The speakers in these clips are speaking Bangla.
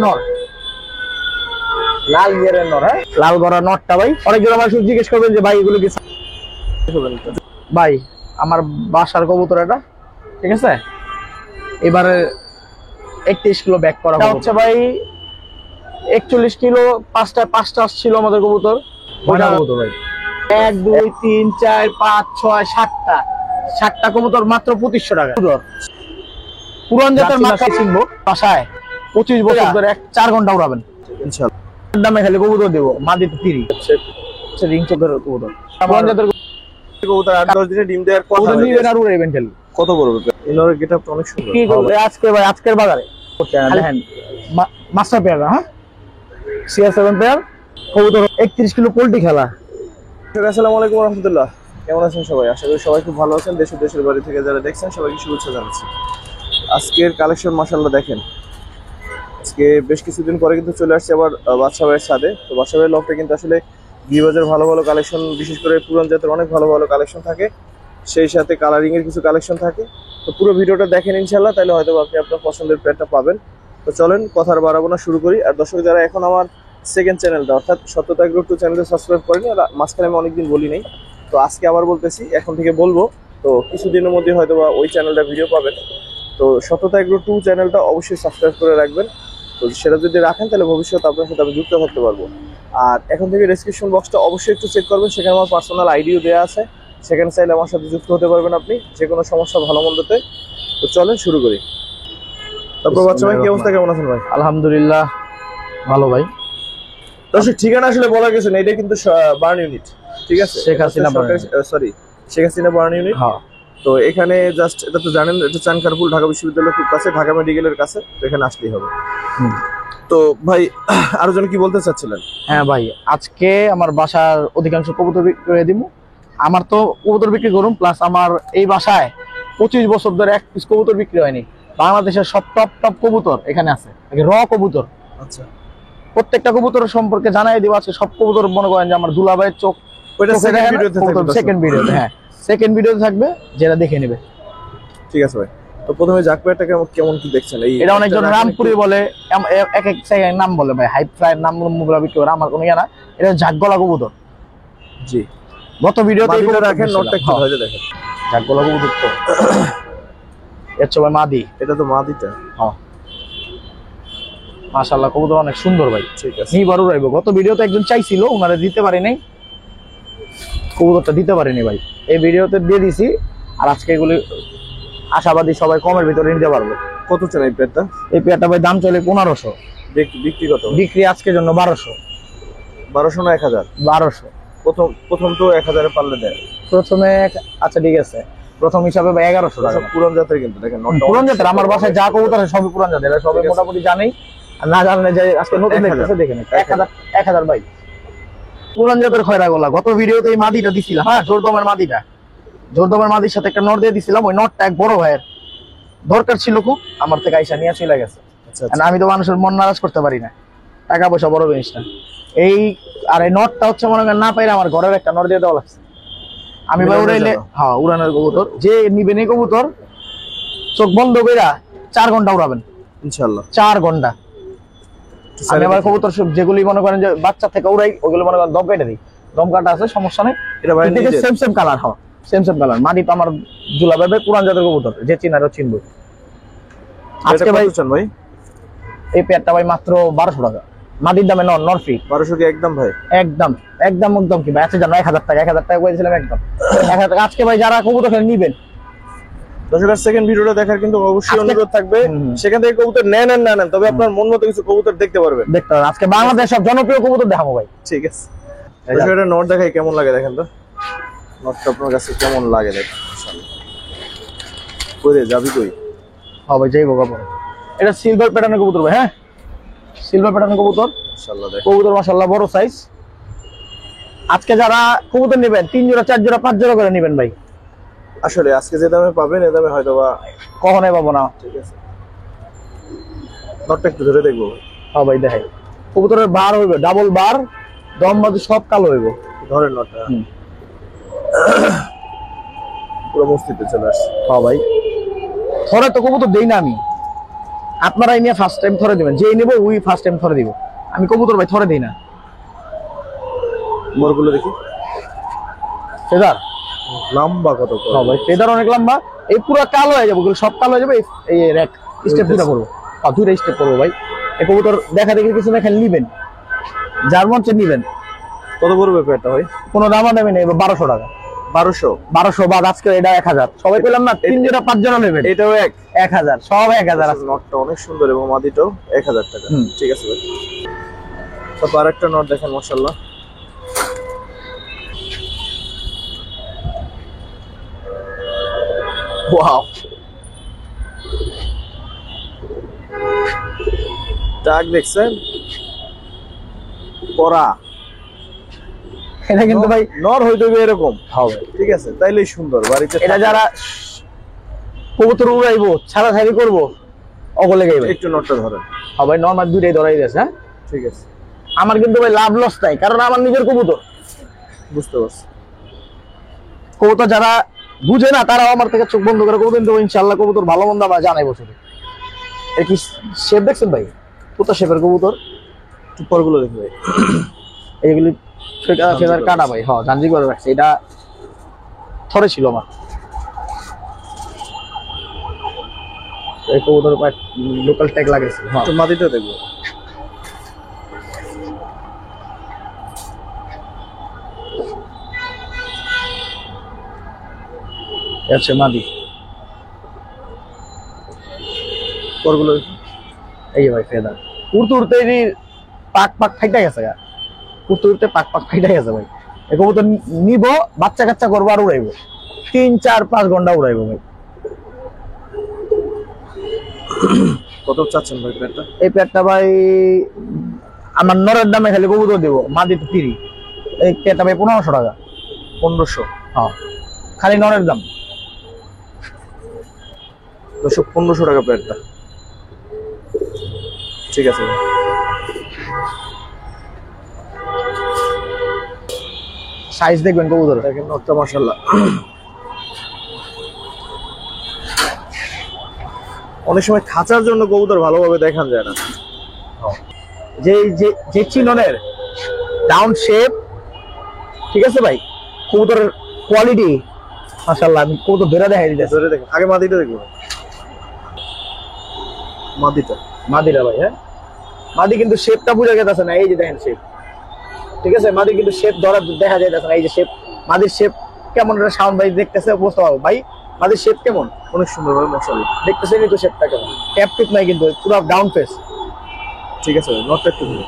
নর লাল গিয়ারের নর, হ্যাঁ লাল গড়া নরটা ভাই। অনেকজন আমার শুধু জিজ্ঞেস করবেন যে ভাই এগুলো কি ভাই আমার বাসার কবুতর এটা, ঠিক আছে। এবারে 31 কিলো ব্যাক করা হচ্ছে ভাই, 41 কিলো পাঁচটা ছিল আমাদের কবুতর। ওটা কবুতর ভাই 1 2 3 4 5 6 7টা কবুতর মাত্র 2500 টাকা। পুরান জাতের মাথা চিনবো বাসায় 25 বছর ধরে 4 ঘন্টা উড়াবেন ইনশাআল্লাহ। দামে খালি কবুতর দেবো, মাদিতে 30 রিং চোখের কবুতর। পুরান জাতের কবুতর 8-10 দিনে ডিম দেওয়ার কথা নিবেন আর উড়াইবেন খালি। কত পড়বে? ইনোর গেটআপটা অনেক সুন্দর। কি করবে আজকে ভাই, আজকের বাজারে দেখেন মাস্টার পেয়ার, হ্যাঁ CR7 পেয়ার কবুতর 31 কিলো পোল্ট্রি খেলা। আসসালামু আলাইকুম ওয়া রাহমাতুল্লাহ। কেমন আছেন সবাই? আশা করি সবাই খুব ভালো আছেন। দেশ ও দেশের বাইরে থেকে যারা দেখছেন সবাইকে শুভেচ্ছা জানাচ্ছি। আজকের কালেকশন মাশাআল্লাহ দেখেন, আজকে বেশ কিছুদিন পরে কিন্তু চলে আসছে আবার বাদশা ভাইয়ের ছাদে। তো বাদশা ভাইয়ের লফটে কিন্তু আসলে গিরিবাজার ভালো ভালো কালেকশন, বিশেষ করে পুরান জাতের অনেক ভালো ভালো কালেকশন থাকে, সেই সাথে কালারিং এর কিছু কালেকশন থাকে। তো পুরো ভিডিওটা দেখেন ইনশাআল্লাহ, তাহলে হয়তো আপনি আপনার পছন্দের প্যাডটা পাবেন। তো চলেন কথা আর বাড়াবো না, শুরু করি। আর দর্শক যারা এখন আমার সেকেন্ড চ্যানেলটা অর্থাৎ সত্যতা এগ্রো 2 চ্যানেলটা সাবস্ক্রাইব করেনি, আর মাঝখানে আমি অনেকদিন বলি নাই, তো আজকে আবার বলতেছি, এখন থেকে বলবো। তো কিছুদিনের মধ্যে হয়তো বা ওই চ্যানেলটা ভিডিও পাবেন। তো সত্যতা এগ্রো 2 চ্যানেলটা অবশ্যই সাবস্ক্রাইব করে রাখবেন। তো সেটা যদি রাখেন তাহলে ভবিষ্যতে আপনার সাথে আমি যুক্ত থাকতে পারবো। আর এখন থেকে ডেসক্রিপশন বক্সটা অবশ্যই একটু চেক করবেন, সেখানে আমার পার্সোনাল আইডিও দেওয়া আছে, সেখানে চাইলে আমার সাথে যুক্ত হতে পারবেন আপনি যে কোনো সমস্যা ভালো মন্দতে। তো চলেন শুরু করি। তারপর বাচ্চা ভাই কি অবস্থা, কেমন আছেন ভাই? আলহামদুলিল্লাহ ভালো ভাই। দর্শক ঠিকানা আসলে বলা গেছে না, এটা কিন্তু বার্ন ইউনিট, ঠিক আছে? Sheikh Hasina burn unit. হ্যাঁ, তো এখানে জাস্ট এটা তো জানেন, এটা চানকারপুল ঢাকা বিশ্ববিদ্যালয়ের খুব কাছে, ঢাকা মেডিকেলের কাছে। তো এখানে আসলেই হবে। তো ভাই আরো জন কি বলতে চাচ্ছিলেন? হ্যাঁ ভাই, আজকে আমার বাসার অধিকাংশ কবুতর বিক্রি করে দিব। আমার তো কবুতর বিক্রি করুন, প্লাস আমার এই বাসায় 25 বছর ধরে এক পিস কবুতর বিক্রি হয়নি। বাংলাদেশের সব টপ কবুতর এখানে আছে, র কবুতর। আচ্ছা, প্রত্যেকটা কবুতরের সম্পর্কে জানাই দিব আজকে। সব কবুতর মনে করেন যে আমার দুলাভাইয়ের চোখ, ওইটা সেকেন্ড ভিডিওতে হ্যাঁ সেকেন্ড ভিডিওতে থাকবে, যেটা দেখে নেবে। ঠিক আছে ভাই। তো প্রথমে জাকপেয়ারটা কেমন কি দেখছেন? এটা অনেকজন রামপুরি বলে, এক এক জায়গায় নাম বলে ভাই, হাই ফ্রাইয়ের নাম মুগলা বিক্রি করে, আমার কোনো ইয়া না। এটা জাকগলা কবুতর। জি, গত ভিডিওতে রাখেন, নোটটা একটু ধরে দেখেন। জাকগলা কবুতর তো এর সবাই মাদি। এটা তো মাদিটা। হ্যাঁ মাশাআল্লাহ কবুতর অনেক সুন্দর ভাই। ঠিক আছে, নিবার উড়াইবো। গত ভিডিওতে একজন চাইছিল, ওনারে দিতে পারি নাই, কবুতরটা দিতে পারিনি ভাই। এই ভিডিওতে দিয়ে দিছি। আর আজকে এগুলি আশাবাদী সবাই কমের ভিতরে নিতে পারবে। কত চান এই পেয়ারটা? এই পেয়ারটা ভাই দাম চলে 1500। বিক্রি কত? বিক্রি আজকের জন্য 1200। 1200 না 1000? 1200। প্রথম তো 1000 পারলে দেয় প্রথমে। আচ্ছা ঠিক আছে, প্রথম হিসাবে ভাই 1100 টাকা। পুরান জাতের কিন্তু দেখেন, পুরান জাতের। আমার বাসায় যা কবুতর আছে সবই পুরান জাতের, সবাই মোটামুটি জানেই। আর না জানলে যে আজকে নতুন দেখতেছে দেখে নেন। 1000 ভাই পুরান জাতের খয়রা গলা। গত ভিডিওতে এই মাদিটা দিছিলাম, হ্যাঁ জোরদমের মাদিটা, জোরদমের মাদির সাথে একটা নট দিয়ে দিছিলাম। ওই নটটা এক বড় ভাইয়ের দরকার ছিল খুব, আমার থেকে আইসা নিয়ে চলে গেছে। আমি তো মানুষের মন নারাজ করতে পারি না, টাকা পয়সা বড় জিনিস না। এই আর এই নটটা হচ্ছে মনে করেন না পাইলে আমার ঘরের একটা নট দিয়ে দেওয়া লাগছে। আমি ভাই উড়াইলে, হ্যাঁ উড়ানোর কবুতর যে নিবেন এই কবুতর চোখ বন্ধ কইরা 4 ঘন্টা উড়াবেন ইনশাআল্লাহ। 4 ঘন্টা। আমি আবার কবুতর যেগুলি মনে করেন যে বাচ্চা থেকে উড়াই, ওগুলো মনে করেন দম কেটে দিই। দম কাটা আছে, সমস্যা নেই। এটা ভাই সেম কালার, হ্যাঁ সেম কালার। মাদি তো আমার দুলাভাই পুরান জাতের কবুতর, যে চিনারও চিনবো। আজকে ভাই এই পেয়ারটা ভাই মাত্র 1200 টাকা। মাদির দামে নর ফ্রি। 1200 কি একদম ভাই? একদম কি ভাই? আচ্ছা জানো 1000 টাকা, 1000 টাকা বলেছিলাম একদম 1000 টাকা। আজকে ভাই যারা কবুতর খেলে নিবেন, দর্শকের সেকেন্ড ভিডিওটা দেখার কিন্তু অবশ্যই অনুরোধ থাকবে। সেখান থেকে কবুতর নেন তবে আপনার মন মতো কিছু কবুতর দেখতে পারবেন। আজকে বাংলাদেশ সব জনপ্রিয় কবুতর দেখাবো ভাই। ঠিক আছে, এটা নট দেখাই কেমন লাগে দেখেন তো। নটটা আপনার কাছে কেমন লাগে দেখেন। কই রে যাবি কই? হ্যাঁ ভাই যাইবো কাপড়। এটা সিলভার প্যাটার্নের কবুতর ভাই। হ্যাঁ সিলভার প্যাটার্নের কবুতর। মাশাআল্লাহ দেখেন কবুতর মাশাআল্লাহ বড় সাইজ। আজকে যারা কবুতর নেবেন 3 জোড়া 4 জোড়া 5 জোড়া করে নেবেন ভাই। আসলে আজকে যে দামে পাবেন এ দামে হয়তো বা কখনোই পাবো না। ঠিক আছে, নটটা একটু ধরে দেখবো। হ্যাঁ ভাই দেখাই। কবুতরের বার হইবে ডাবল বার, দম বাজু সব কালো হইব। ধরেন নটটা পুরো মস্তিতে চলে আসছে। হ্যাঁ ভাই, ধরে তো কবুতর দেই না আমি। আপনারাই নিয়ে ফার্স্ট টাইম ধরে দিবেন, যেই নেবো ওই ফার্স্ট টাইম ধরে দিব। আমি কবুতর ভাই ধরে দিই না। মোরগুলো দেখি ফেদার লম্বা কত হ্যাঁ ভাই, ফেদার অনেক লম্বা। এই পুরো কালো হয়ে যাবে, সব কালো হয়ে যাবে। এই র্যাক স্টেপ দুটা করবো, দুইটা স্টেপ করবো ভাই। এই কবুতর দেখা দেখি কিছু না, খালি নিবেন, যার মঞ্চে নিবেন। কত পড়বে পেয়ারটা ভাই? কোনো দামা দামি নেই, 1200 টাকা। 1200 বাদ আজকে এটা 1000 সবাই পেলাম না, 3 জোড়া 5 জোড়া নেবেন, এটাও 1000 সব 1000 আছে। নটটা অনেক সুন্দর এবং মাদিটাও 1000 টাকা। ঠিক আছে ভাই, তারপর আরেকটা নট দেখেন মাশাআল্লাহ। ওয়াও, টাক দেখছেন করা। এটা কিন্তু ভাই নর হইতে হবে এরকম হবে, ঠিক আছে, তাইলেই সুন্দর বাড়িতে। এটা যারা কবুতর উড়াইবো ছাড়াছাড়ি করবো অগলে গাইবে। একটু নটটা ধরেন। হ্যাঁ ভাই, নর্মাল দুইটাই ধরাই দিয়েছে। হ্যাঁ ঠিক আছে, আমার কিন্তু ভাই লাভ লস নাই, কারণ আমার নিজের কবুতর। বুঝতে পারছি। কবুতর যারা বুঝে না তারাও আমার থেকে চোখ বন্ধ করে কবুতর দেবো ইনশাল্লাহ। কবুতর ভালো মন্দ আমরা জানাই বছরে। এর কি শেপ দেখছেন ভাই? কোথা শেপের কবুতর? পরগুলো দেখি ভাই, এইগুলি ফেদার কাটা ভাই। হ্যাঁ, জাঞ্জি করে রাখছে। এটা থরে ছিল আমার। এই কবুতর লোকাল ট্যাগ লাগাইছে। হ্যাঁ, তো মাদিটা দেখবো। আচ্ছা মাদি পরগুলো দেখি। এই যে ভাই ফেদার উড়তে উড়তে পাক ফাইটা গেছে গা। উড়তে উড়তে পাক ফাইটা গেছে ভাই। এই কবুতর নিব, বাচ্চা কাচ্চা করবো আর উড়াইবো, 3-4-5 ঘন্টা উড়াইবো ভাই। কত চাচ্ছেন ভাই পেয়ারটা? এই পেয়ারটা ভাই আমার নরের দামে খালি কবুতর দেবো, মাদি তো 30। এই পেয়ারটা ভাই 1500 টাকা। 1500? হ্যাঁ, খালি নরের দাম। 1500 টাকা পেয়ারটা। ঠিক আছে ভাই। সাইজ দেখবেন কবুতর, দেখেন নটটা মাশাআল্লাহ। অনেক সময় খাঁচার জন্য কবুতর ভালোভাবে দেখান যায় না। যে চিননের ডাউন শেপ, ঠিক আছে ভাই, কবুতরের কোয়ালিটি মাশাআল্লাহ। আমি কবুতর ধরে দেখাই দিতেছি। ধরে দেখেন, আগে মাদিটা দেখবো। মাদিটা ভাই, হ্যাঁ মাদি কিন্তু শেপটা বুঝা গেছে না। এই যে দেখেন শেপ, ঠিক আছে, মাদি কিন্তু শেপ ধরা দেখা যাইতেছে না। এই যে শেপ, মাদির শেপ কেমন সাউন্ড ভাই দেখতেছে, বুঝতে পারবো ভাই মাদির শেপ কেমন। অনেক সুন্দর ভাবে মাশাআল্লাহ দেখতেছেন তো শেপটা কেমন, ট্যাপ টুপ নাই কিন্তু, পুরো ডাউন ফেস। ঠিক আছে ভাই, নটটা একটু ধরে।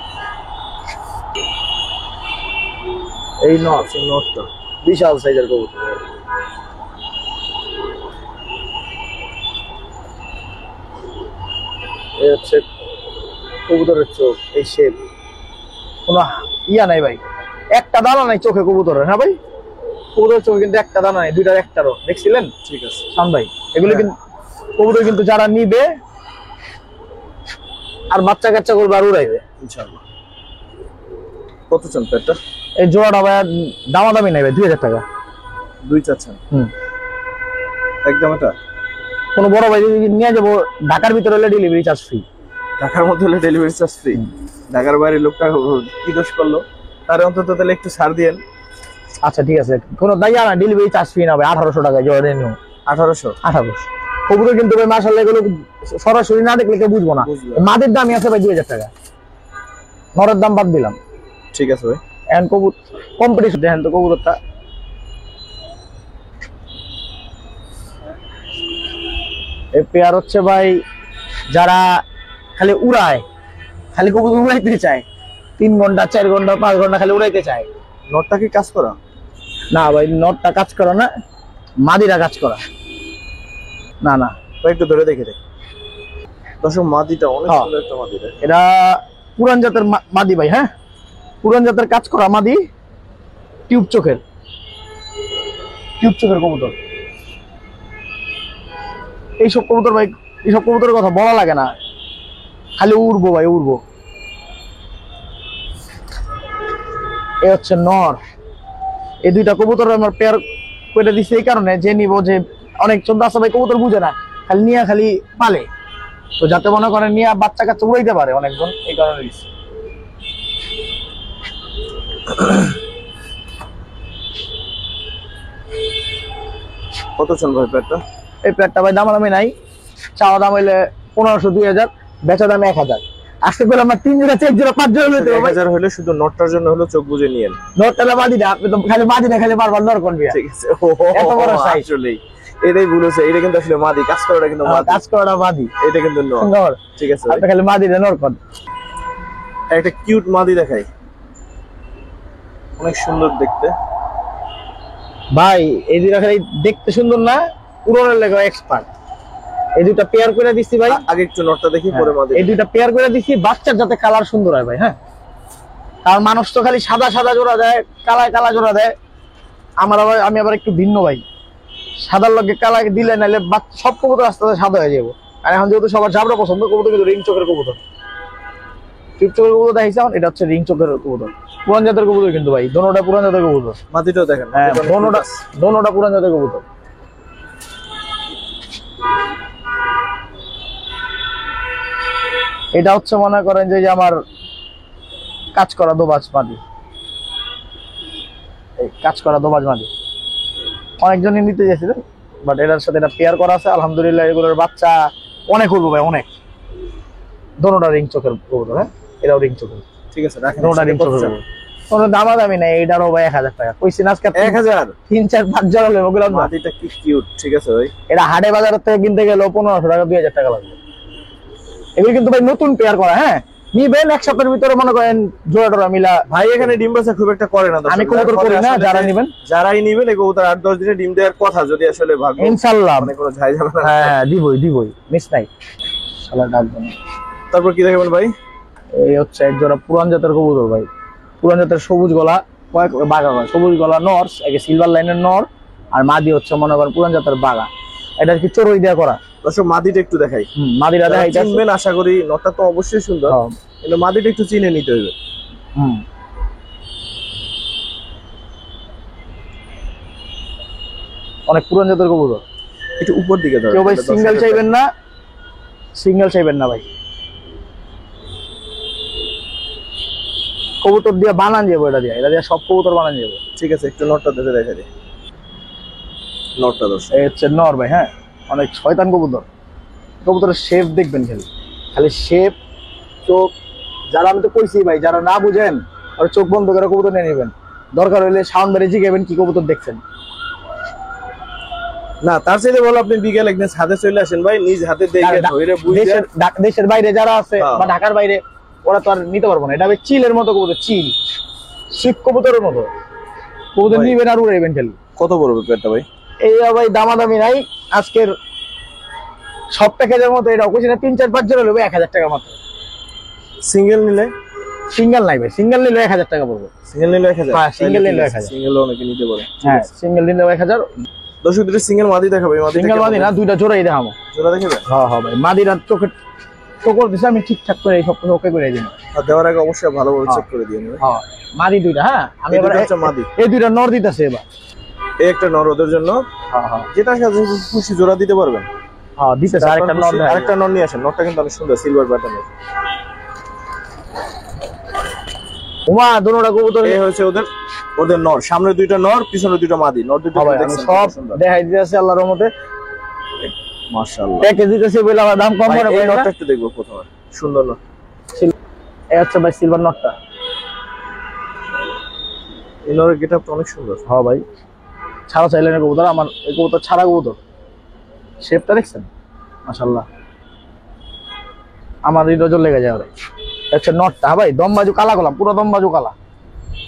এই নট, সেই নটটা বিশাল সাইজের কবুতর। এই হচ্ছে কবুতরের চোখ, এই শেপ, কোনো ইয়া নাই ভাই, একটা দানা নাই চোখে কবুতরের। হ্যাঁ ভাই, কবুতরের চোখে কিন্তু একটা দানা নাই, দুইটার একটারও। দেখছিলেন? ঠিক আছে শাম ভাই, এগুলো কিন্তু কবুতর কিন্তু যারা নিবে আর বাচ্চা কাচ্চা করবে আর উড়াইবে ইনশাআল্লাহ। কত চান পেয়ারটা? এই জোড়াটা ভাই দামাদামি নাই ভাই, 2000 টাকা। 2 চাচ্ছেন? একদম। এটা কোনো বড় ভাই যদি নিয়ে যাবো, ঢাকার ভিতরে হলে ডেলিভারি চার্জ ফ্রি। ঢাকার মধ্যে হলে ডেলিভারি চার্জ ফ্রি? ঢাকার বাইরে লোকটা কি দোষ করলো? তার অন্তত তাহলে একটু ছাড় দিয়েন। আচ্ছা ঠিক আছে, কোনো দাইয়া না, ডেলিভারি চার্জ ফ্রি না ভাই, 1800 টাকা জোড়া নিও। 1800? কবুতর কিন্তু ভাই মাশাআল্লাহ এগুলো সরাসরি না দেখলে কেউ বুঝবো না। মাদের দামই আছে ভাই 2000 টাকা, নরের দাম বাদ দিলাম। ঠিক আছে ভাই, এখন কবুতর কম্পিটিশন দেখেন তো কবুতরটা। এই পেয়ার হচ্ছে ভাই যারা খালি উড়ায়, খালি কবুতর উড়াইতে চায়, 3 ঘন্টা 4 ঘন্টা 5 ঘন্টা খালি উড়াইতে চায়। নটটা কি কাজ করা? না ভাই, নটটা কাজ করা না, মাদিরা কাজ করা। না না ভাই একটু ধরে দেখে দেখ। দর্শক মাদিটা অনেক হ্যাঁ। সুন্দর একটা মাদি। এটা পুরান জাতের মাদি ভাই। হ্যাঁ, পুরান জাতের কাজ করা মাদি, টিউব চোখের কবুতর। এইসব কবুতর ভাই, এইসব কবুতরের কথা বলা লাগে না, খালি উড়বো ভাই উড়বো। এ হচ্ছে নর। এই দুইটা কবুতর আমার পেয়ার করে দিচ্ছে এই কারণে, যে নিব, যে অনেক চোদ্দ আছে ভাই কবুতর বুঝে না, খালি নিয়ে খালি পালে, তো যাতে মনে করেন নিয়ে বাচ্চা কাচ্চা উড়াইতে পারে অনেকজন, এই কারণে দিচ্ছি। কত চল ভাই পেটটা? এই প্লেটটা ভাই দামাদামি নাই, চাওয়া দাম হইলে 1500 2000, বেচা দাম 1000। আজকে করে আমরা 3 জোড়া 4 জোড়া 5 জোড়া নিতে হবে। 1000 হলে শুধু নটটার জন্য হলো, চোখ বুঝে নিয়েন। নটটা বাদি না, আপনি তো খালি বাদি না, খালি বারবার নর করবি। ঠিক আছে, এত বড় সাইজ। আসলে এটাই ভুল হয়েছে, এটা কিন্তু আসলে মাদি, কাজ করাটা কিন্তু মাদি, কাজ করাটা বাদি, এটা কিন্তু নর। নর। ঠিক আছে, আপনি খালি বাদি না নর কর। একটা কিউট মাদি দেখাই, অনেক সুন্দর দেখতে ভাই। এই দুইটা খালি দেখতে সুন্দর না, পুরোনের লেগে এক্সপার্ট। এই দুইটা পেয়ার করে দিচ্ছি ভাই। আগে একটু নটটা দেখি, পরে মাদি। এই দুইটা পেয়ার করে দিচ্ছি, বাচ্চার যাতে কালার সুন্দর হয় ভাই। হ্যাঁ, কারণ মানুষ তো খালি সাদা সাদা জোড়া দেয়, কালায় কালা জোড়া দেয়। আমি আবার একটু ভিন্ন ভাই, সাদার লগে কালা দিলে নাইলে সব কবুতর আস্তে আস্তে সাদা হয়ে যাবো। আর এখন যেহেতু সবার জাবরা পছন্দ, কবুতর কিন্তু রিং চোখের কবুতর, টিপ চোখের কবুতর দেখাইছি। এটা হচ্ছে রিং চোখের কবুতর, পুরান জাতের কবুতর কিন্তু ভাই, দোনোটা পুরান জাতের কবুতর। মাদিটাও দেখেন, হ্যাঁ, দোনোটা পুরান জাতের কবুতর। এটা হচ্ছে মনে করেন যে আমার কাজ করা দোবাজ মাদি, এই কাজ করা দোবাজ মাদি অনেকজনই নিতে চাইছিল, বাট এটার সাথে এটা পেয়ার করা আছে। আলহামদুলিল্লাহ এগুলোর বাচ্চা অনেক উঠবো ভাই, অনেক। দোনোটা রিং চোখের কবুতর। হ্যাঁ, এটাও রিং চোখের। ঠিক আছে, রাখেন। দোনোটা রিং চোখের কবুতর, কোনো দামাদামি নাই। এইটারও ভাই 1000 টাকা কইছি না, আজকে 1000। 3 4 5 জোড়া নেবো গেলাম না। মাদিটা কি কিউট। ঠিক আছে ভাই, এটা হাটে বাজার থেকে কিনতে গেলে 1500 টাকা 2000 টাকা লাগবে। এগুলো কিন্তু ভাই নতুন পেয়ার করা। হ্যাঁ, নিবেন এক সপ্তাহের ভিতরে মনে করেন জোড়া টোড়া মিলা। ভাই এখানে ডিম বাচ্চা খুব একটা করে না, আমি কবুতর করি না, যারা নিবেন যারাই নিবেন এই কবুতর 8-10 দিনে ডিম দেওয়ার কথা, যদি আসলে ভাগ্য ইনশাআল্লাহ মানে কোনো ঝাই ঝামেলা। হ্যাঁ, দিবই মিস নাই। শালা ডাকবেন। তারপর কি দেখাবেন ভাই? এই হচ্ছে এক জোড়া পুরান জাতের কবুতর ভাই, পুরান জাতের সবুজ গলা, কয়েক বাঘা হয়, সবুজ গলা নর, একে সিলভার লাইনের নর। আর মাদি হচ্ছে মনে করেন পুরান জাতের বাঘা। এটা কি চড়ুই দেওয়া করা। দর্শক মাদিটা একটু দেখাই, মাদিরা দেখাই চিনবেন আশা করি। নটটা তো অবশ্যই সুন্দর, কিন্তু মাদিটা একটু চিনে নিতে হবে। অনেক পুরান জাতের কবুতর। একটু উপর দিকে ধরো। কেউ ভাই সিঙ্গেল চাইবেন না, সিঙ্গেল চাইবেন না ভাই, কবুতর দিয়ে বানান যাবো। এটা দিয়ে সব কবুতর বানান যাবো। ঠিক আছে, একটু নটটা দেখে দেখা দিই। নটটা দর্শক এই হচ্ছে নর ভাই। হ্যাঁ, অনেক শয়তান কবুতর। কবুতরের শেপ দেখবেন, খালি শেপ, চোখ। যারা আমি তো কইছি ভাই, যারা না বুঝেন আর চোখ বন্ধ করে কবুতর নিয়ে নেবেন। দরকার হইলে সাউন্ড বেড়ে জিগাবেন কি কবুতর দেখছেন। না, তার চাইতে বলো আপনি বিকেল একদিন ছাদে চলে আসেন ভাই, নিজ হাতে দেখে ধরে বুঝে। দেশের বাইরে যারা আছে বা ঢাকার বাইরে, ওরা তো আর নিতে পারবো না। এটা ভাই চিলের মতো কবুতর, চিল শিব কবুতরের মতো কবুতর নিবেন আর উড়াইবেন খালি। কত পড়বে পেটটা ভাই? এই ভাই দামাদামি নাই, আজকের সব প্যাকেজের মতো এটাও কইছি না, 3 4 5 জোড়া নেবে 1000 টাকা মাত্র। সিঙ্গেল নিলে? সিঙ্গেল নাই ভাই, সিঙ্গেল নিলে 1000 টাকা পড়বে। সিঙ্গেল নিলে 1000? হ্যাঁ, সিঙ্গেল নিলে 1000। সিঙ্গেল অনেকে নিতে পারে। হ্যাঁ, সিঙ্গেল নিলে 1000। দর্শক দুটো সিঙ্গেল মাদি দেখাবে। মাদি সিঙ্গেল মাদি না, দুইটা জোড়াই দেখাবো। জোড়া দেখাবে? হ্যাঁ ভাই, মাদিরা চোখের চোখর দিছে, আমি ঠিকঠাক করে সব কিছু ওকে করে দিই। আর দেওয়ার আগে অবশ্যই ভালোভাবে চেক করে দিও। হ্যাঁ, মাদি দুইটা। হ্যাঁ, আমি এবার মাদি এই দুইটা নর দিতেছে এবার। এই একটা নর ওদের জন্য। হ্যাঁ, যেটা খুশি জোড়া দিতে পারবেন। হ্যাঁ, দিতেছে। আরেকটা নর, আরেকটা নর নিয়ে আসেন। নরটা কিন্তু অনেক সুন্দর, সিলভার প্যাটার্নের। ওমা দুটোটা কবুতর। এই হচ্ছে ওদের নর, সামনে দুইটা নর, পিছনে দুইটা মাদি। নর দুটো দেখছেন সব দেখাই দিতেছে আল্লাহর রহমতে। মাশাআল্লাহ, প্যাকেজ দিতেছে বলে আমার দাম কম করে। এই নরটা একটু দেখবো প্রথমে, সুন্দর নর। এই হচ্ছে ভাই সিলভার নরটা। এই নরের গেটআপটা অনেক সুন্দর। হ্যাঁ ভাই, ছাড়া চাইলেন কবুতর। আমার এই কবুতর ছাড়া কবুতর, শেপটা দেখছেন মাশাআল্লাহ, আমার হৃদয় লেগে যায়। হচ্ছে নটটা ভাই, দমবাজু কালা গোলাম, পুরো দমবাজু কালা।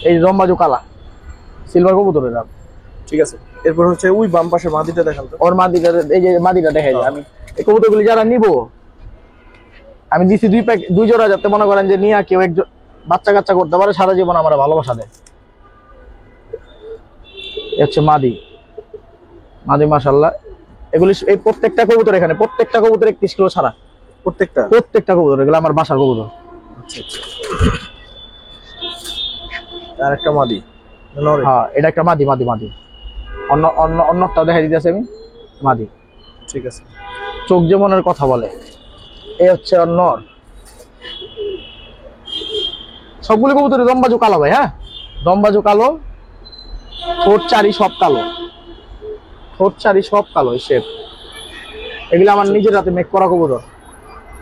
এই দমবাজু কালা সিলভার কবুতরের নাম। ঠিক আছে, এরপর হচ্ছে ওই বাম পাশে মাদিটা দেখান তো। ওর মাদিটা, এই যে মাদিটা দেখাই যায়। আমি এই কবুতরগুলি যারা নিবো, আমি দিছি 2 জোড়া, যাতে মনে করেন যে নিয়ে কেউ একজন বাচ্চা কাচ্চা করতে পারে, সারা জীবন আমার ভালোবাসা দেয়। হচ্ছে মাদি মাশাআল্লাহ। এগুলি এই প্রত্যেকটা কবুতর, এখানে প্রত্যেকটা কবুতর 31 কিলো ছাড়া। প্রত্যেকটা কবুতর, এগুলো আমার বাসার কবুতর। আচ্ছা, আর একটা মাদি। হ্যাঁ, এটা একটা মাদি। অন্যটা দেখাই দিতেছে আমি, মাদি। ঠিক আছে, চোখ যেমনের কথা বলে। এই হচ্ছে ওর নর। সবগুলো কবুতর দমবাজু কালো ভাই, হ্যাঁ দমবাজু কালো, ঠোঁট চারি সব কালো, ঠোঁট চারি সব কালো শেপ। এগুলো আমার নিজের হাতে মেক করা কবুতর।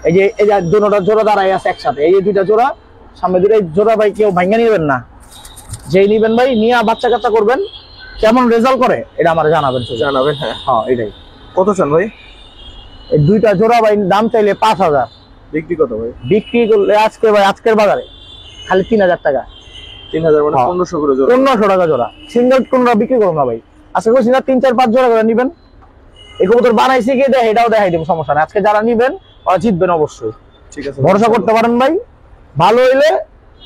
এই যে দুটোটা জোড়া দাঁড়াই আছে একসাথে, এই যে দুইটা জোড়া সামনে দুটো জোড়া ভাই কেউ ভাঙ্গা নিবেন না, যেই নিবেন ভাই নিয়ে বাচ্চা কাচ্চা করবেন, কেমন রেজাল্ট করে এটা আমার জানাবেন। জানাবেন, হ্যাঁ হ্যাঁ এটাই। কত চান ভাই? এই দুইটা জোড়া ভাই দাম চাইলে 5,000, বিক্রি কত ভাই? বিক্রি করলে আজকে ভাই আজকের বাজারে খালি 3,000 টাকা। 3,000 মানে 1500 করে জোড়া। 1500 টাকা জোড়া, সিঙ্গেল কোনটা বিক্রি করবো না ভাই। আজকে বলছি না 3-4-5 জোড়া করে নিবেন। এই কবুতর বানাইছি গিয়ে দেয়, এটাও দেখাই দেবো, সমস্যা নাই। আজকে যারা নিবেন ওরা জিতবেন অবশ্যই, ঠিক আছে, ভরসা করতে পারেন ভাই। ভালো হইলে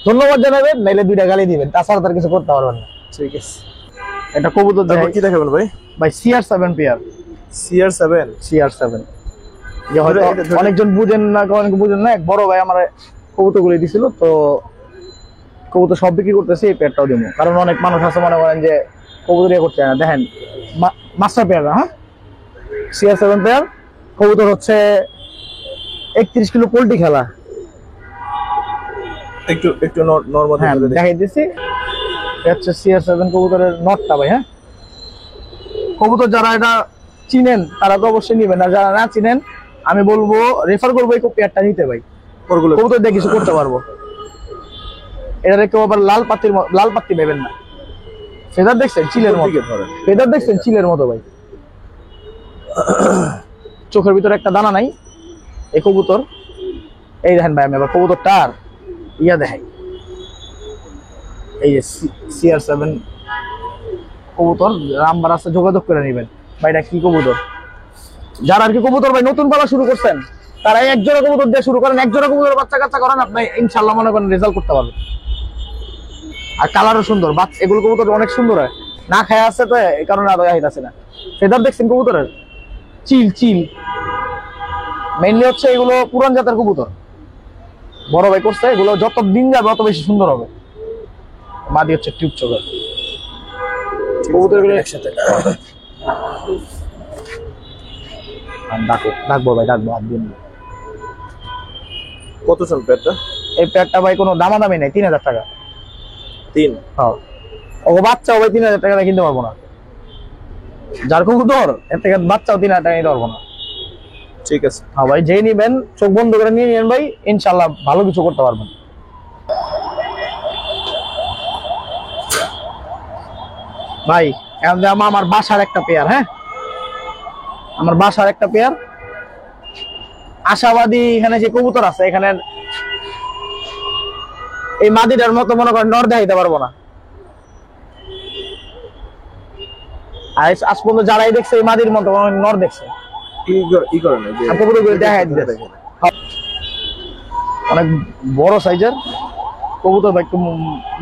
ধন্যবাদ জানাবেন, নাইলে দুইটা গালি দিবেন, তাছাড়া তার কিছু করতে পারবেন না। ঠিক আছে। এটা কবুতর তারপর কি দেখাবেন ভাই? ভাই CR7 পেয়ার। CR7 যে হয়তো অনেকজন বুঝেন না, অনেকে বুঝেন না। এক বড় ভাই আমার কবুতর গুলো দিছিল, তো কবুতর সব বিক্রি করতেছে, এই পেয়ারটাও দিব। কারণ অনেক মানুষ আছে মনে করেন যে কবুতর ইয়ে করতে চায় না। দেখেন মাস্টার পেয়ার না, হ্যাঁ CR7 পেয়ার কবুতর হচ্ছে 31 কিলো পোল্ট্রি খেলা। একটু নরমাল হ্যাঁ দেখাই দিচ্ছি, হচ্ছে CR7 কবুতরের নটটা ভাই। হ্যাঁ কবুতর যারা এটা চিনেন তারা তো অবশ্যই নিবেন, আর যারা না চিনেন আমি বলবো রেফার করবো এই পেয়ারটা নিতে ভাই। কবুতর দিয়ে কিছু করতে পারবো। এটা কেউ আবার লাল পাত্তি ভেবেন না। ফেদার দেখছেন চিলের মতো, ফেদার দেখছেন চিলের মতো ভাই। চোখের ভিতরে একটা দানা নাই এই কবুতর। এই দেখেন ভাই, আমি আবার কবুতরটার ইয়া দেখাই। এই যে CR7 কবুতর, নাম্বার আছে, যোগাযোগ করে নেবেন ভাই। এটা কি কবুতর, যারা আর কি কবুতর ভাই নতুন পালা শুরু করছেন তারা এক জোড়া কবুতর দিয়ে শুরু করেন, এক জোড়া কবুতর বাচ্চা কাচ্চা করেন, আপনি ইনশাল্লাহ মনে করেন রেজাল্ট করতে পারবেন। আর কালারও সুন্দর, এগুলো কবুতর অনেক সুন্দর হয়, না খায় আসছে তো এই কারণে আদয় আসে না। ফেদার দেখছেন কবুতরের চিল মেইনলি হচ্ছে এগুলো পুরান জাতের কবুতর, বড় ভাই করছে। এগুলো যত দিন যাবে তত বেশি সুন্দর হবে। মাদি হচ্ছে টিউব চোখের কবুতরগুলো একসাথে। ডাকবো ভাই, ডাকবো হাত দিন। কত চান পেয়ারটা? এই পেয়ারটা ভাই কোনো দামাদামি নেই, 3,000 টাকা। 3? হ্যাঁ ও বাচ্চাও ভাই 3,000 টাকা কিনতে পারবো না। যার কবুতর এর থেকে বাচ্চাও 3,000 টাকা নিতে পারবো না। ঠিক আছে। হ্যাঁ ভাই, যেই নিবেন চোখ বন্ধ করে নিয়ে নেন ভাই, ইনশাল্লাহ ভালো কিছু করতে পারবেন। ভাই আমার বাসার একটা পেয়ার, হ্যাঁ আমার বাসার একটা পেয়ার আশাবাদী। এখানে যে কবুতর আছে এখানে এই মাদিটার মতো মনে করেন নর দেখাইতে পারবো না। আজ পর্যন্ত যারাই দেখছে এই মাদির মতো নর দেখছে, অনেক বড় সাইজের কবুতর ভাই। একটু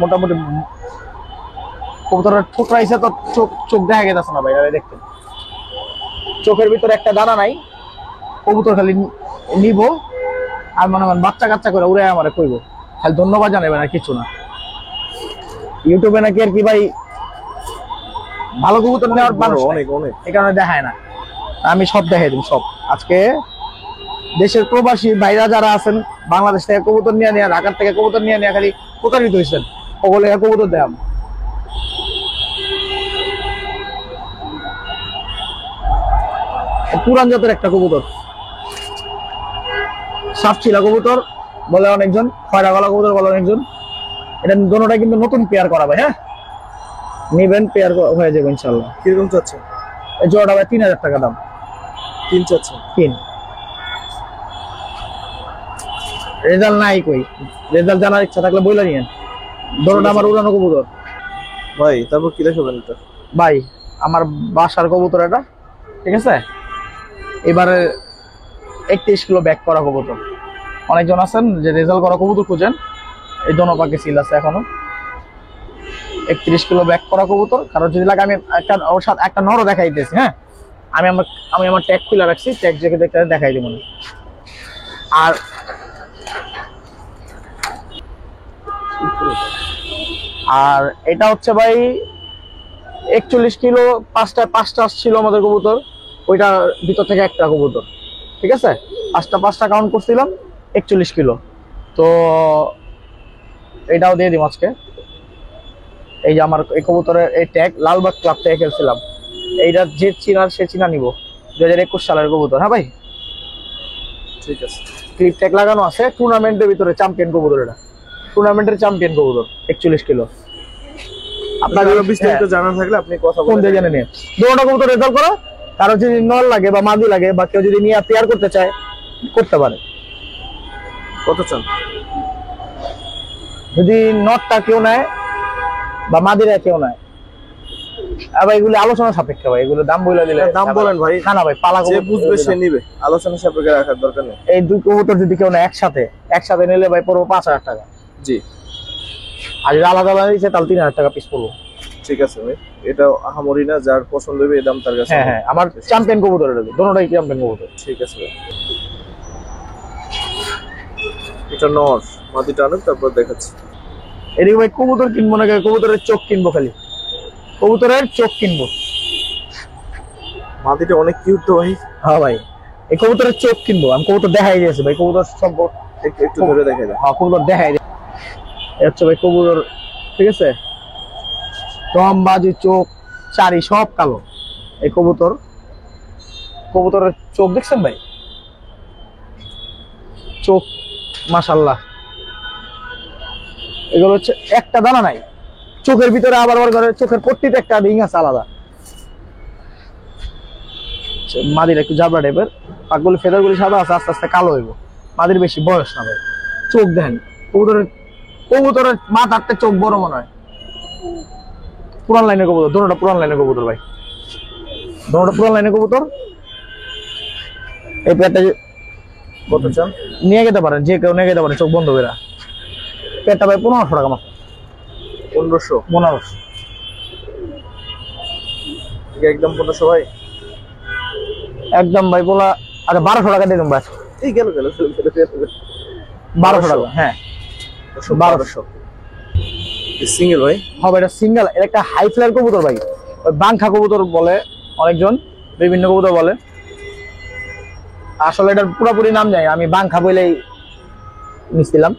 মোটামুটি কবুতরের ঠোকরাইছে তো চোখ দেখা গেছে না ভাই দেখতে। চোখের ভিতরে একটা দানা নাই, কবুতর খালি নিব আর মনে করেন বাচ্চা কাচ্চা করে উড়ে আমার কইব, খালি ধন্যবাদ জানাবে না, কিছু না। ইউটিউবে নাকি আর কি ভাই ভালো কবুতর নেওয়ার মানুষ এই কারণে দেখায় না। আমি সব দেখাই দিই সব। আজকে দেশের প্রবাসী ভাইরা যারা আছেন, বাংলাদেশ থেকে কবুতর নিয়ে ঢাকার থেকে কবুতর নিয়ে খালি প্রতারিত হয়েছেন, ওগুলো কবুতর দেখাম। পুরান জাতের একটা কবুতর, সাপচিলা কবুতর বলে অনেকজন, খয়রা গলা কবুতর বলে অনেকজন। এটা দোনোটা কিন্তু নতুন পেয়ার করা ভাই। হ্যাঁ নিবেন, পেয়ার হয়ে যাবে ইনশাল্লাহ। কিরকম চাচ্ছে এই জোড়াটা ভাই 3,000 টাকা দাম। 3 চাচ্ছে? 3। রেজাল্ট নাই কই, রেজাল্ট জানার ইচ্ছা থাকলে বইলা নিয়েন। দোনোটা আমার উড়ানো কবুতর ভাই। তারপর কি দেখাবেন এটা? ভাই আমার বাসার কবুতর এটা, ঠিক আছে। এবারে 31 কিলো ব্যাক করা কবুতর। অনেকজন আছেন যে রেজাল্ট করা কবুতর খুঁজেন, এই দোনো পাকে সিল আছে এখনো। 31 কিলো ব্যাক করা কবুতর, কারণ যদি লাগে আমি ওর সাথে একটা নরও দেখাই দিয়েছি। হ্যাঁ আমি আমার ট্যাগ খুলে রাখছি, ট্যাগ দেখে দেখাই দিব। আর এটা হচ্ছে ভাই 41 কিলো, পাঁচটা ছিল আমাদের কবুতর, ওইটার ভিতর থেকে একটা কবুতর, ঠিক আছে। পাঁচটা কাউন্ট করছিলাম 41 কিলো। তো এটাও দিয়ে দিম আজকে। এই যে আমার এই কবুতরের এই ট্যাগ লালবাগ ক্লাব থেকে খেলছিলাম, এইটা যে চিনার সে চিনা নিব, 2021 সালের কবুতর। হ্যাঁ ভাই, ঠিক আছে। ক্লিপ ট্যাগ লাগানো আছে, টুর্নামেন্টের ভিতরে চ্যাম্পিয়ন কবুতর, এটা টুর্নামেন্টের চ্যাম্পিয়ন কবুতর 41 কিলো। আপনার বিস্তারিত জানা থাকলে আপনি কথা ফোন বলে দিয়ে জেনে নিন। দুটো কবুতর রেজাল্ট করো, কারো যদি নল লাগে বা মাদি লাগে বা কেউ যদি নিয়ে পেয়ার করতে চায় করতে পারে। কত চান? যদি নটটা কেউ নেয় বা মাদিরা কেউ নেয়, আবার এগুলো আলোচনা সাপেক্ষে ভাই, এগুলো দাম বলে দিলে দাম বলেন ভাই। না না ভাই, পালা যে বুঝবে সে নিবে, আলোচনা সাপেক্ষে রাখার দরকার নেই। এই দুই কবুতর যদি কেউ নেয় একসাথে নিলে ভাই পড়বো 5,000 টাকা। জি। আর যদি আলাদা আলাদা নিচ্ছে তাহলে 3,000 টাকা পিস পড়বো। ঠিক আছে ভাই, এটা আহামরি না, যার পছন্দ হবে এই দাম তার কাছে। হ্যাঁ হ্যাঁ, আমার চ্যাম্পিয়ন কবুতর, এটা দুটোটাই চ্যাম্পিয়ন কবুতর। ঠিক আছে ভাই। এটা নর, মাদিটা আনুন তারপর দেখাচ্ছি। এদিকে ভাই কবুতর কিনবো না, কবুতরের চোখ কিনবো, খালি কবুতরের চোখ কিনবো। মাদিটা অনেক কিউট তো ভাই। হ্যাঁ ভাই, এই কবুতরের চোখ কিনবো। আমি কবুতর দেখাই দিয়েছি ভাই, কবুতর সব একটু ধরে দেখা যায়। হ্যাঁ, কবুতর দেখাই দিয়েছি। হচ্ছে ভাই কবুতর, ঠিক আছে, দম বাজি চোখ চারি সব কালো। এই কবুতরের চোখ দেখছেন ভাই, চোখ মাশাআল্লাহ। এগুলো হচ্ছে একটা দানা নাই চোখের ভিতরে, আবার চোখের পট্টিতে একটা রিং আছে আলাদা। মাদির একটু জাবড়া টাইপের, পাকগুলি ফেদারগুলি সাদা আছে, আস্তে আস্তে কালো হইব। মাদির বেশি বয়স না ভাই। চোখ দেখেন কবুতরের মাথার চোখ বড় মনে হয়। পুরান লাইনের কবুতর, দুটোটা পুরান লাইনের কবুতর ভাই, দুটোটা পুরান লাইনের কবুতর। এই পেটটা কত চান? নিয়ে যেতে পারেন, যে কেউ নিয়ে যেতে পারেন চোখ বন্ধ করে। পেটটা ভাই 1500 টাকা মাত্র। 1500? একদম 1500 ভাই, একদম ভাই বলা। আচ্ছা 1200 টাকা দিয়ে দেবো ভাই। এই গেল 1200 টাকা, হ্যাঁ 1200। সিঙ্গেল ভাই হবে, এটা সিঙ্গেল। এটা একটা হাই ফ্লায়ার কবুতর ভাই, ওই বাংখা কবুতর বলে অনেকজন, বিভিন্ন কবুতর বলে। আসলে এটার পুরোপুরি নাম জানি, আমি বাংখা বলেই নিছিলাম।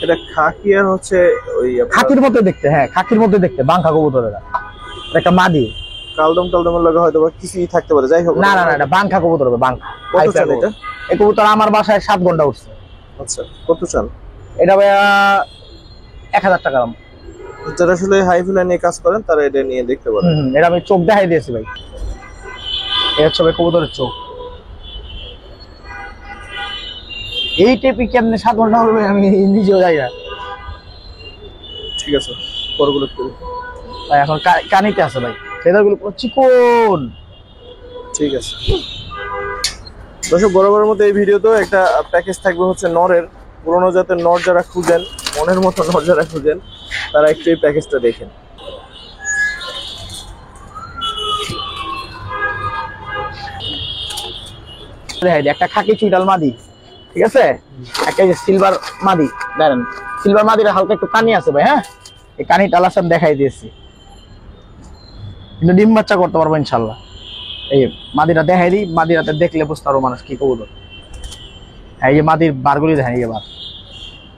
এটা খাকি আর হচ্ছে ওই খাকির মধ্যে দেখতে, হ্যাঁ খাকির মধ্যে দেখতে বাংখা কবুতর। এটা একটা মাদি, কালদমের লাগে হয়তো বা কিছুই থাকতে পারে, যাই হোক। না না না, এটা বাংখা কবুতর হবে, বাংখা। কত চান এটা? এই কবুতর আমার বাসায় 7 ঘন্টা উঠছে। আচ্ছা, কত চান? এটা ভাই 1000 টাকা দাম। যারা আসলে হাই ফ্লাই নিয়ে কাজ করেন তারা এটা নিয়ে দেখতে পারেন। এটা আমি চোখ দেখাই দিয়েছি ভাই, এই হচ্ছে ভাই কবুতরের চোখ। এই টেপি কেমনে 7 ঘন্টা হবে আমি নিজেও যাই না। ঠিক আছে, পরগুলো করি ভাই এখন কানিতে আছে ভাই, ফেদারগুলো পুরো চিকন। ঠিক আছে দর্শক, বরাবরের মতো এই ভিডিওতেও একটা প্যাকেজ থাকবে হচ্ছে নরের। পুরোনো জাতের নর যারা খুঁজেন, মনের মতো নর যারা খুঁজেন, তারা একটু এই প্যাকেজটা দেখেন। একটা খাকি চুইটাল মাদি, ঠিক আছে, একটা সিলভার মাদি। দেখেন সিলভার মাদির হালকা একটু কানি আছে ভাই। হ্যাঁ, এই কানি টালাসান দেখাই দিয়েছি, কিন্তু ডিম বাচ্চা করতে পারবো ইনশাল্লাহ। এই মাদিরা দেখাই দিই, মাদিরাতে দেখলে বুঝতে পারবো মানুষ কি কবুতর। এই যে মাদির বারগুলি দেখেন, এই যে বার,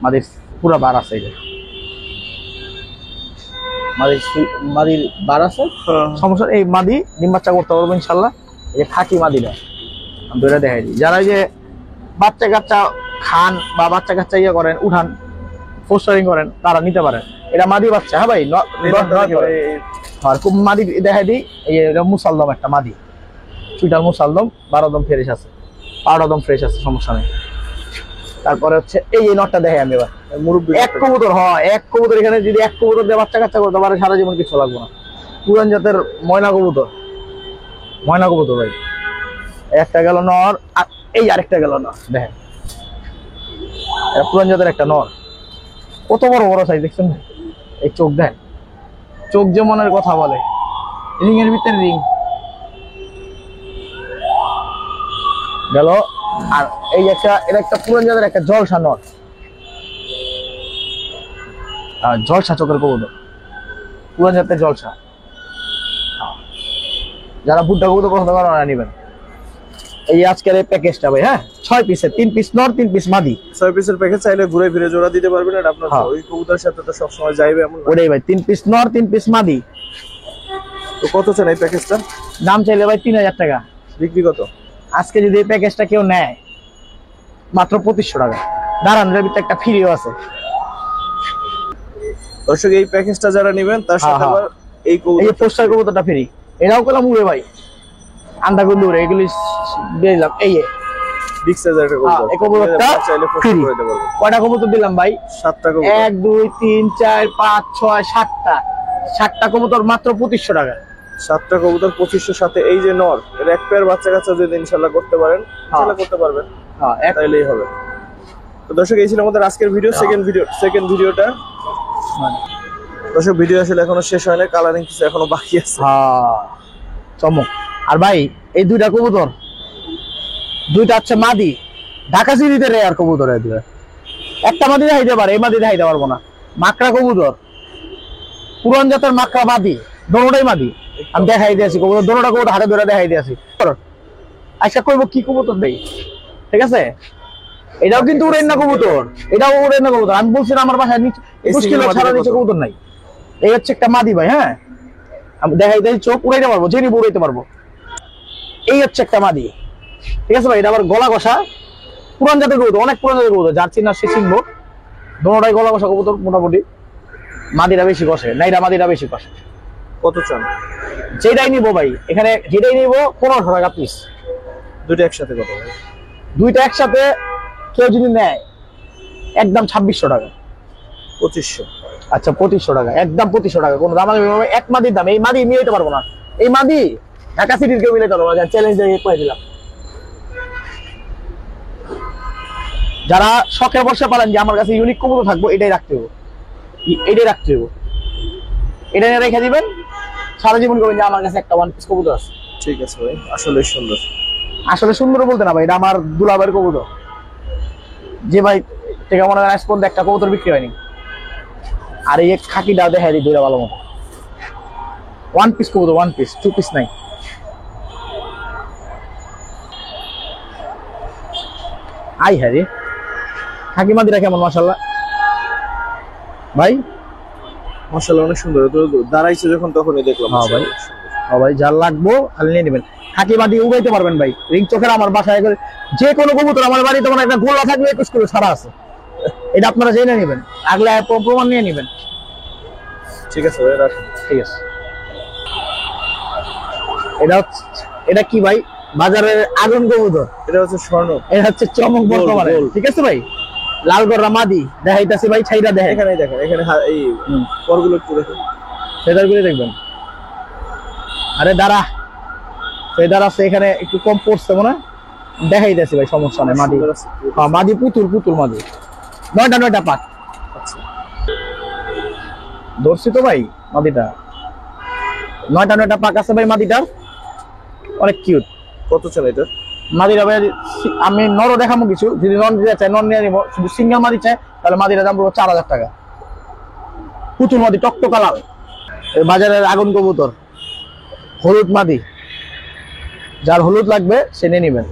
মাদির পুরো বার আছে। এই যে মাদির বার আছে, সমস্যা। এই মাদি ডিম বাচ্চা করতে পারবো ইনশাল্লাহ। এই যে খাকি মাদিরা আমি দুইটা দেখাই দিই। যারা এই যে বাচ্চা কাচ্চা খান বা বাচ্চা কাচ্চা ইয়ে করেন, উঠান পোস্টারিং করেন, তারা নিতে পারেন। এটা মাদি বাচ্চা। হ্যাঁ ভাই, আর খুব মাদি দেখাই দিই। এই যে মুসালদম একটা মাদি, চুইটাল মুসালদম, 12 দম ফ্রেশ আছে, 12 দম ফ্রেশ আছে, সমস্যা নেই। তারপরে হচ্ছে এই নটটা দেখাই আমি এবার। মুরব্বি এক কবুতর, হ্যাঁ এক কবুতর। এখানে যদি এক কবুতর দিয়ে বাচ্চা কাচ্চা করতে পারে সারা জীবন কিছু লাগবে না। পুরান জাতের ময়না কবুতর, ময়না কবুতর ভাই। একটা গেল নর, আর এই আরেকটা গেল নর। দেখেন পুরান জাতের একটা নর, কত বড় বড় সাইজ দেখছেন ভাই। এই চোখ দেন, চোখ যে মনের কথা বলে, রিং এর ভিতরে রিং গেল। আর এই একটা, এটা একটা পুরান জাতের একটা জলসা নর, জলসা চোখের কবুতর, পুরান জাতের জলসা। যারা বুড্ডা কবুতর পছন্দ করেন ওরা নিবেন। এই যে আজকের এই প্যাকেজটা ভাই, হ্যাঁ 6 পিসের, 3 পিস নর 3 পিস মাদি। 6 পিসের প্যাকেজ চাইলে ঘুরে ফিরে জোড়া দিতে পারবেন, এটা আপনার হ্যাঁ। ওই কবুতরের সাথে তো সবসময় যাইবে এমন না। ওটাই ভাই, 3 পিস নর 3 পিস মাদি। তো কত চান এই প্যাকেজটা? দাম চাইলে ভাই 3000 টাকা। বিক্রি কত? আজকে যদি এই প্যাকেজটা কেউ নেয় মাত্র 2500 টাকা। দাঁড়ান, এর ভিতরে একটা ফ্রিও আছে। দর্শক এই প্যাকেজটা যারা নেবেন তার সাথে হ্যাঁ, আবার এই এই যে কবুতর পোস্টার কবুতরটা ফ্রি, এটাও পেলাম উড়ে ভাই, আন্ডা গুলো উড়ে, এগুলি দিয়ে দিলাম। এই যে বিগ সাইজের একটা হ্যাঁ, কবুতর, এই কবুতরটা চাইলে পোস্ট free। করে দিতে পারবেন। কয়টা কবুতর দিলাম ভাই? 7টা কবুতর। 1 2 3 4 5 6 7টা, 7টা কবুতর মাত্র 2500 টাকা। 7টা কবুতর 2500 সাথে এই যে নর, এর এক পেয়ার বাচ্চা কাচ্চা যদি ইনশাআল্লাহ করতে পারেন, ইনশাআল্লাহ করতে পারবেন, হ্যাঁ এক তাইলেই হবে। তো দর্শক এই ছিল আমাদের আজকের ভিডিও, সেকেন্ড ভিডিওটা। দর্শক ভিডিও আসলে এখনো শেষ হয় না, কালারিং কিছু এখনো বাকি আছে। হ্যাঁ চমক। আর ভাই এই দুইটা কবুতর, দুইটা হচ্ছে মাদি, ঢাকা সিটিতে রেয়ার কবুতর। এই দুইটা একটা মাদি দেখাইতে পারে, এই মাদি দেখাইতে পারবো না। মাকড়া কবুতর, পুরান জাতের মাকড়া মাদি, দোনোটাই মাদি। আমি দেখাই দিয়েছি কবুতর, দোনোটা কবুতর হাতে ধরে দেখাই দিয়েছি। আজকে কইবো কি কবুতর দেই, ঠিক আছে? এটাও কিন্তু উড়েন না কবুতর, এটাও উড়েন না কবুতর। আমি বলছি না আমার বাসায় মুশকিল ছাড়া নিচে কবুতর নাই। এই হচ্ছে একটা মাদি ভাই, হ্যাঁ আমি দেখাই দিই, চোখ উড়াইতে পারবো, জেনি উড়াইতে পারবো। এই হচ্ছে একটা মাদি, ঠিক আছে ভাই? এটা আবার গলা কষা, পুরান জাতের কবুতর, অনেক পুরান জাতের কবুতর, যার চিনা সে চিনবো। দোনোটাই গলা কষা কবুতর মোটামুটি। মাদিরা বেশি কষে, নাইরা মাদিরা বেশি কষে। কত চান? যেটাই নিবো ভাই, এখানে যেটাই নিবো 1500 টাকা পিস। দুটো একসাথে কত ভাই? দুইটা একসাথে কেউ যদি নেয় একদম 2600 টাকা। 2500। আচ্ছা 2500 টাকা, একদম 2500 টাকা। কোনো দাম এক মাদির দাম, এই মাদি মিলাইতে পারবো না। এই মাদি ঢাকা সিটির কেউ মিলাইতে পারবো না, চ্যালেঞ্জ দিয়ে করে দিলাম। যারা শখে বসে পারেন যে আমার কাছে ইউনিক কবুতর থাকবো, এটাই রাখতে হবে, এটাই রাখতে হবে, এটা নিয়ে রেখে দিবেন। সারা জীবন করবেন যে আমার কাছে একটা ওয়ান পিস কবুতর আছে। ঠিক আছে ভাই, আসলে সুন্দর। আসলে সুন্দর বলতে না ভাই, এটা আমার দুলাভাইয়ের কবুতর। যে ভাই থেকে মনে হয় আজ পর্যন্ত একটা কবুতর বিক্রি হয়নি। আর এই খাকিটা দেখাই দিই দুইটা ভালো মতো, ওয়ান পিস কবুতর, ওয়ান পিস, 2 পিস নাই। আই হ্যাঁ রে, খাকি মাদিরা কেমন মাশাআল্লাহ ভাই? মাশাআল্লাহ অনেক সুন্দর। তো দাঁড়াইছে যখন তখনই দেখলাম। হ্যাঁ ভাই, হ্যাঁ ভাই, যার লাগবো খালি নিয়ে নেবেন। খাকি মাদি উড়াইতে পারবেন ভাই, রিং চোখের আমার বাসায় যে কোনো কবুতর আমার বাড়িতে মানে একটা গোলা থাকবে 21 কিলো ছাড়া আছে। এটা আপনারা জেনে নেবেন, আগলে প্রমাণ নিয়ে নেবেন। ঠিক আছে ভাই, রাখুন। ঠিক আছে। এটা কি ভাই? বাজারের আগুন কবুতর। এটা হচ্ছে স্বর্ণ। এটা হচ্ছে চমক বর্তমানে, ঠিক আছে ভাই? লাল গররা মাদি দেখাইতাছি ভাই, ছাইরা দেখেন। এখানে দেখেন, এখানে এই পরগুলো একটু দেখেন, ফেদার গুলো দেখবেন। আরে দাঁড়া, ফেদার আছে এখানে, একটু কম পড়ছে মনে হয়, দেখাইতেছি ভাই, সমস্যা নেই। মাদি, হ্যাঁ মাদি, পুতুল পুতুল মাদি, 9টা পাক। আচ্ছা ধরছি তো ভাই মাদিটা, 9টা পাক আছে ভাই মাদিটার, অনেক কিউট। কত চান এটা? মাদিরা ভাই আমি নরও দেখাবো কিছু, যদি নন দিতে চাই নন নিয়ে নিবো, শুধু সিঙ্গেল মাদি চাই তাহলে মাদিরা দাম পড়বো 4000 টাকা। পুতুল মাদি, টকটকা লাল, বাজারের আগুন কবুতর, হলুদ মাদি, যার হলুদ লাগবে সে নিয়ে নিবেন।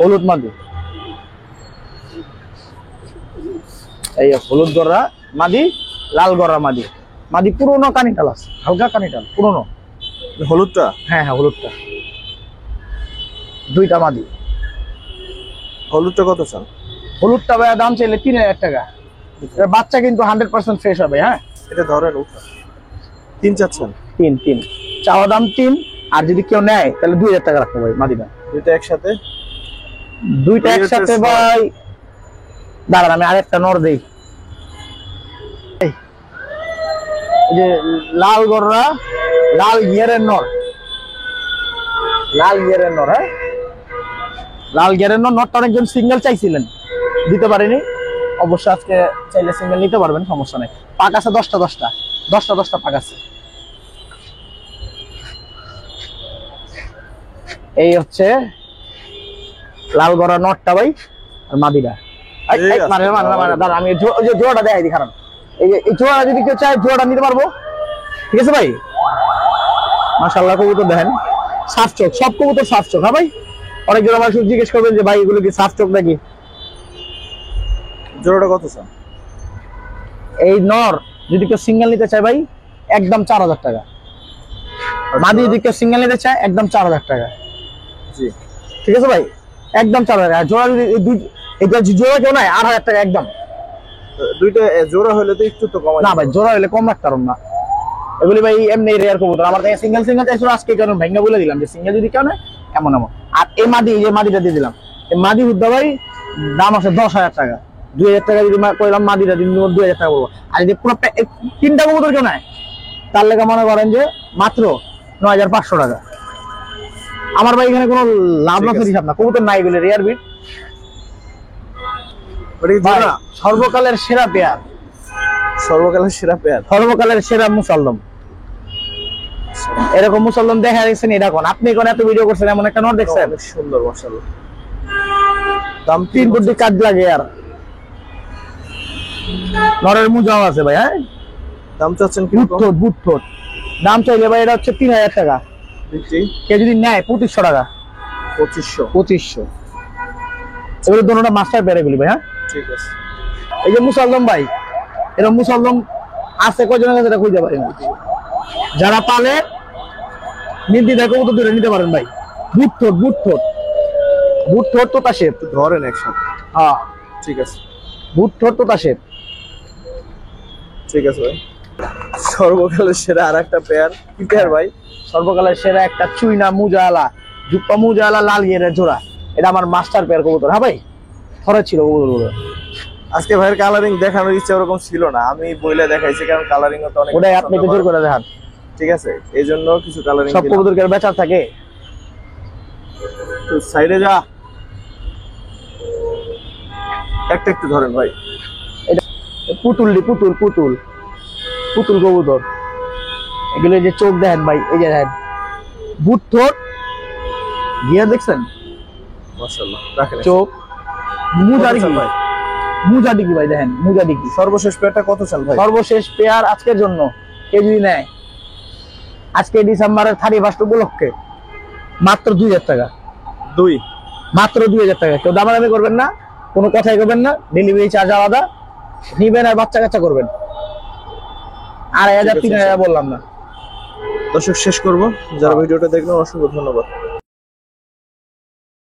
হলুদ মাদি, এই হলুদ গররা মাদি, লাল গররা মাদি। মাদি পুরোনো কানিটাল আছে, হালকা কানিটাল পুরোনো। হলুদটা? হ্যাঁ হ্যাঁ হলুদটা, দুইটা মাদি। হলুদটা কত চান? হলুদটা ভাই দাম চাইলে 3000 টাকা। এর বাচ্চা কিন্তু 100% ফ্রেশ হবে। হ্যাঁ এটা ধরেন, উঠা 3 চাচ্ছেন? 3 চাওয়া দাম 3, আর যদি কেউ নেয় তাহলে 2000 টাকা রাখবো ভাই মাদিটা। দুইটা একসাথে? দুইটা একসাথে ভাই, দাঁড়ান আমি আরেকটা নর দেই। এই যে লাল গররা, লাল গিয়ারের নর, লাল গিয়ারের নর। হ্যাঁ লাল গিয়ারের নর। নরটা অনেকজন সিঙ্গেল চাইছিলেন, দিতে পারিনি। অবশ্য আজকে চাইলে সিঙ্গেল নিতে পারবেন, সমস্যা নেই। পাক আছে 10টা পাক আছে। এই হচ্ছে লাল গড়া নটটা ভাই, আর মাদিরা। দাঁড়া আমি জোড়াটা দেখাই দিই, কারণ এই জোড়া যদি কেউ চায় জোড়াটা নিতে পারবো, ঠিক আছে ভাই? মাশাআল্লাহ কবুতর দেখেন, সাফ চোখ, সব কবুতর সাফ চোখ। হ্যাঁ ভাই, অনেক জন আমার শুধু জিজ্ঞেস করবেন যে ভাই এগুলো কি সাফ চোখ নাকি। জোড়াটা কত চান? এই নর যদি কেউ সিঙ্গেল নিতে চায় ভাই একদম 4000 টাকা। মাদি যদি কেউ সিঙ্গেল নিতে চায় একদম 4000 টাকা। জি ঠিক আছে ভাই, একদম 4000। আর জোড়া যদি এটা জোড়া কেউ নাই 8000 টাকা একদম। দুইটা জোড়া হলে তো একটু তো কম। না ভাই জোড়া হলে কম রাখতে পারুন না, এগুলি ভাই এমনি রেয়ার কবুতর। আমার কাছে সিঙ্গেল সিঙ্গেল চাইছিল আজকে, কারণ ভেঙে বলে দিলাম যে সিঙ্গেল যদি কেউ নেয় এমন এমন। আর এই মাদি, এই যে মাদিটা দিয়ে দিলাম, এই মাদি হুদ্দা ভাই দাম আছে 10,000 টাকা। 2000 টাকা যদি কইলাম মাদিটা দিন 2000 টাকা বলবো। আর যদি পুরো তিনটা কবুতর কেউ নেয় তার লেগে মনে করেন যে মাত্র 9500 টাকা। আমার ভাই এখানে কোনো লাভ লসের হিসাব না, কবুতর নাই বলে রেয়ার বিট। সর্বকালের সেরা পেয়ার, সর্বকালের সেরা পেয়ার, সর্বকালের সেরা মুসাল্লম। এরকম মুসলমান দেখা গেছেন এরকম? আপনি কোন এত ভিডিও করছেন এমন একটা নট দেখছেন? অনেক সুন্দর মাশাআল্লাহ। দাম 3 কোটি কাজ লাগে আর নরের মুজাও আছে ভাই। হ্যাঁ দাম চাচ্ছেন কি? বুটঠোট দাম চাইলে ভাই এটা হচ্ছে 3000 টাকা। কে যদি নেয় 2500 টাকা। 2500 এগুলো দুটোটা মাস্টার পেয়ার এগুলি ভাই। হ্যাঁ ঠিক আছে। এই যে মুসলমান ভাই, এরকম মুসলমান আছে কয়জনের কাছে এটা খুঁজে পারেন? যারা পালে নির্দ্বিধায় কবুতর দূরে নিতে পারেন ভাই। বুটঠোট তোতা শেপ ধরেন একসাথে। হ্যাঁ ঠিক আছে। বুটঠোট তোতা শেপ। ঠিক আছে ভাই। সর্বকালের সেরা আরেকটা পেয়ার, কি পেয়ার ভাই? সর্বকালের সেরা একটা চুইনা মুজালা, জুপ্পা মুজালা লাল গিয়ারের জোড়া। এটা আমার মাস্টার পেয়ার কবুতর। হ্যাঁ ভাই থরে ছিল কবুতর। আজকে ভাইয়ের কালারিং দেখানোর ইচ্ছা ওরকম ছিল না, আমি বইলে দেখাইছি, কারণ কালারিং তো অনেক। ওটাই আপনি জোর করে দেখান। ঠিক আছে, এই জন্য কিছু কালারিং। সব কবুতর কি বেচার থাকে? তো সাইডে যা, একটা একটু ধরেন ভাই। এটা পুতুল কবুতর। এগুলো যে চোখ দেখেন ভাই, এই যে দেখেন বুট ঠোঁট গিয়ার দেখছেন? মাশাআল্লাহ। রাখেন চোখ মুজাডিকি ভাই দেখেন মুজাডিকি। সর্বশেষ পেয়ারটা কত চাল ভাই? সর্বশেষ পেয়ার আজকের জন্য কে যদি নেয় আজকে ডিসেম্বরের 31 উপলক্ষে মাত্র 2000 টাকা। মাত্র 2000 টাকা। কেউ দামাদামি করবেন না, কোনো কথাই করবেন না, ডেলিভারি চার্জ আলাদা নিবেন আর বাচ্চা কাচ্চা করবেন। 2500 3000 বললাম না। দর্শক শেষ করবো, যারা ভিডিওটা দেখলেন অসংখ্য ধন্যবাদ।